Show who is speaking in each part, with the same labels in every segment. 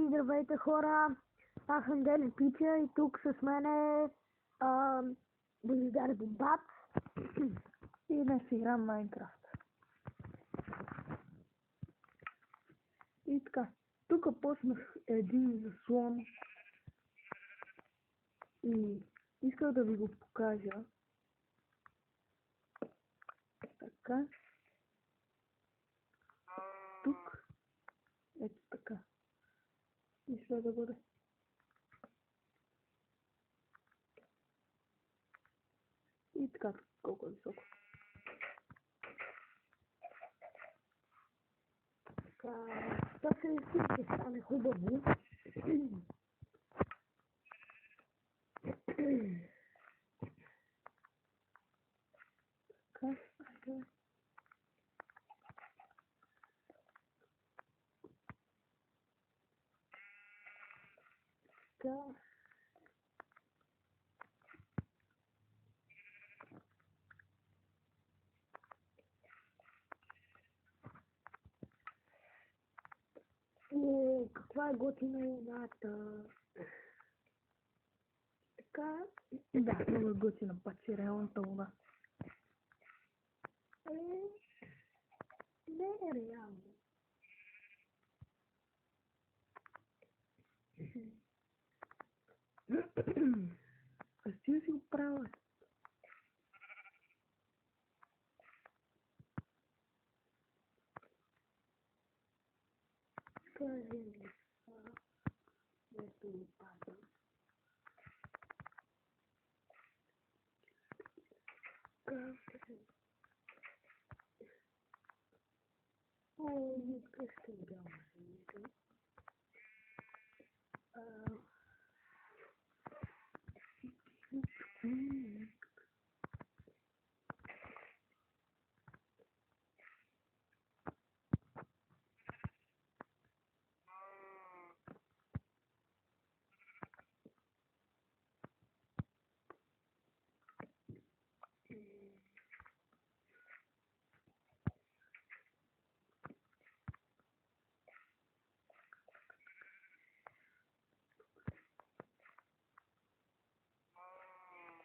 Speaker 1: Здравейте хора, аз съм Дели Пича и тук с мен е Божидар Бомбат
Speaker 2: И днес играм Майнкрафт. И така, тук почнах един заслон и исках да ви го покажа. Така. Тук. Ето така. Мисля да бъде. И така, колко е високо.
Speaker 1: Това се ще стане хубаво.
Speaker 2: Така, айде.
Speaker 1: Така. Каква е готина луната? Така.
Speaker 2: Да, много е готина, пачи реалната луна.
Speaker 1: Не е реално.
Speaker 2: А ти да си го правя?
Speaker 1: Кажи ми, нещо ми пада. Не къща бяла жените.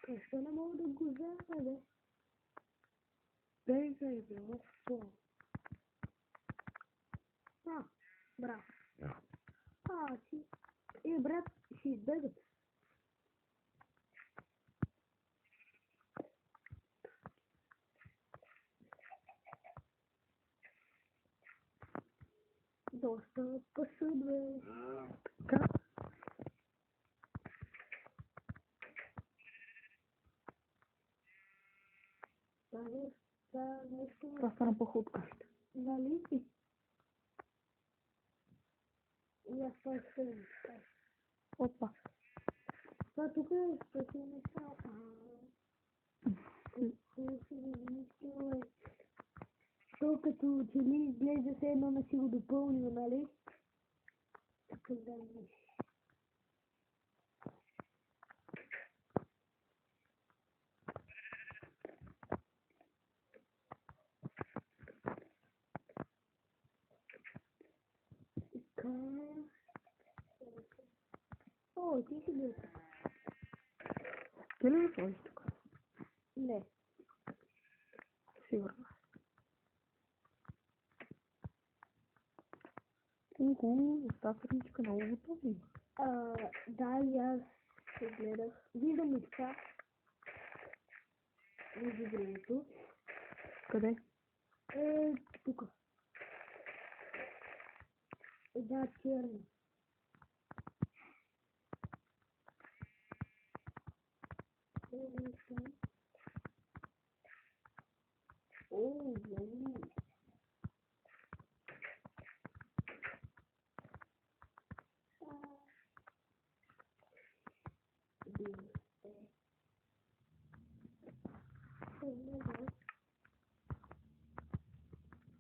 Speaker 1: Защо не мога да го взема, бе?
Speaker 2: Дай заебе, лопо.
Speaker 1: Браво. Си. Брат, си избегат. Доста късът, бе.
Speaker 2: Така.
Speaker 1: Това нещо...
Speaker 2: Това стана по-худка.
Speaker 1: Нали си? И аз това ще ви кажа.
Speaker 2: Опа.
Speaker 1: Това тук е специално неща. То като че ли изглежда се едно не си го допълнил, нали? Така да не. Ти си бил така.
Speaker 2: Ти ли го сложиш тук?
Speaker 1: Не.
Speaker 2: Сигурно. Остатъчничка на луто ли?
Speaker 1: Да, и аз се гледах. Виждам и така. Между другото.
Speaker 2: Къде?
Speaker 1: Тук. Да, черно.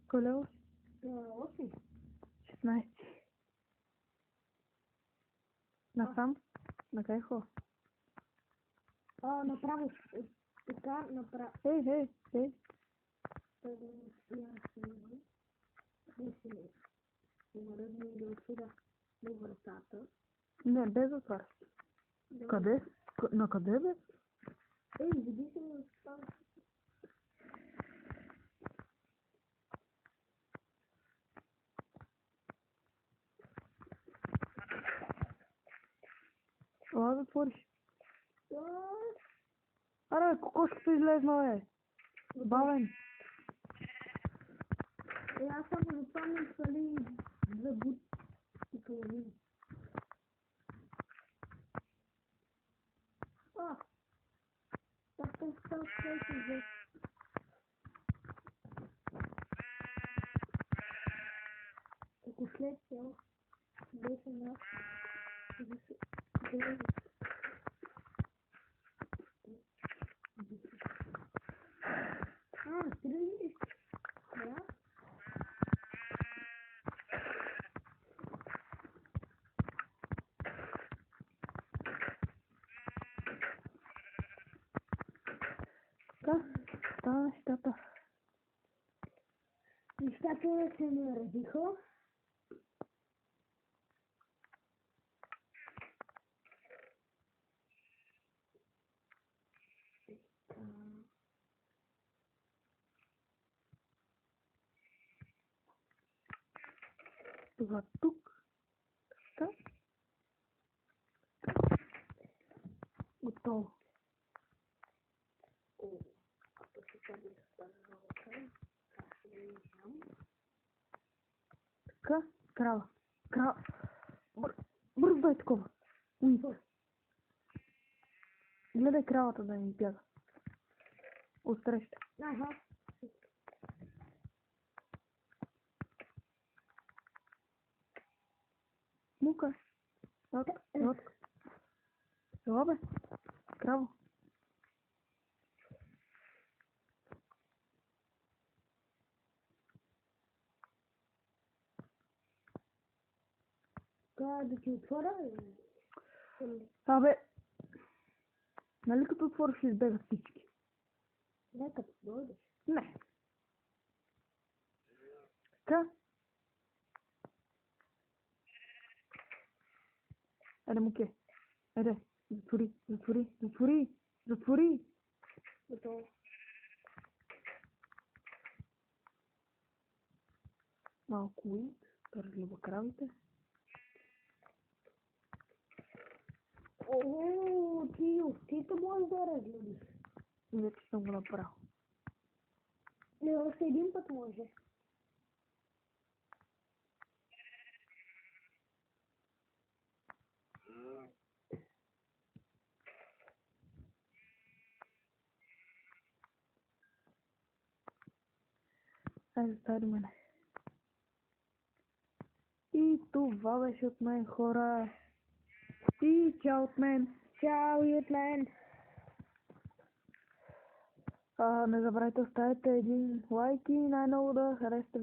Speaker 2: Колело?
Speaker 1: 8.
Speaker 2: 16. Насам? На къде хора?
Speaker 1: Направо. Така, направо.
Speaker 2: Ей.
Speaker 1: Уморът ми иде от сюда. до вратата.
Speaker 2: Не, без отваряш.
Speaker 1: Да.
Speaker 2: Къде? На къде бе?
Speaker 1: Види се на това.
Speaker 2: Ела да отвориш.
Speaker 1: Да.
Speaker 2: Аре, кокошката излезна, бе. Бавен.
Speaker 1: Аз само за това ми свали за бут и половина. Так стал всеки за... Ако след цял беше нас да се гледа. Тръгнеш? Да?
Speaker 2: Така, нещата.
Speaker 1: Нещата се наредиха.
Speaker 2: Това тук. Така. Готово.
Speaker 1: Ако се падне с пазарка, аз не знам.
Speaker 2: Така. Крава. Крава. Бързо дай такова. Уй. Гледай кравата да ми бяга. Отсреща.
Speaker 1: Ага.
Speaker 2: Мука. Лодка. Ела бе. Краво.
Speaker 1: Трябва да ти отворя?
Speaker 2: Абе. Нали като отвориш ще избегат всички?
Speaker 1: Не, като дойдеш.
Speaker 2: Не. Така. Еде, муке. Еде. Затвори.
Speaker 1: Готово.
Speaker 2: Малко уит. Да разлива кравите.
Speaker 1: Ти то можеш да разгледаш.
Speaker 2: Вече съм го направил.
Speaker 1: Не, още един път може.
Speaker 2: Айде, стари мене. И това беше от мен, хора. И чао от мен.
Speaker 1: Чао и от мен.
Speaker 2: Не забравяйте, оставете един лайк и най-много да харесате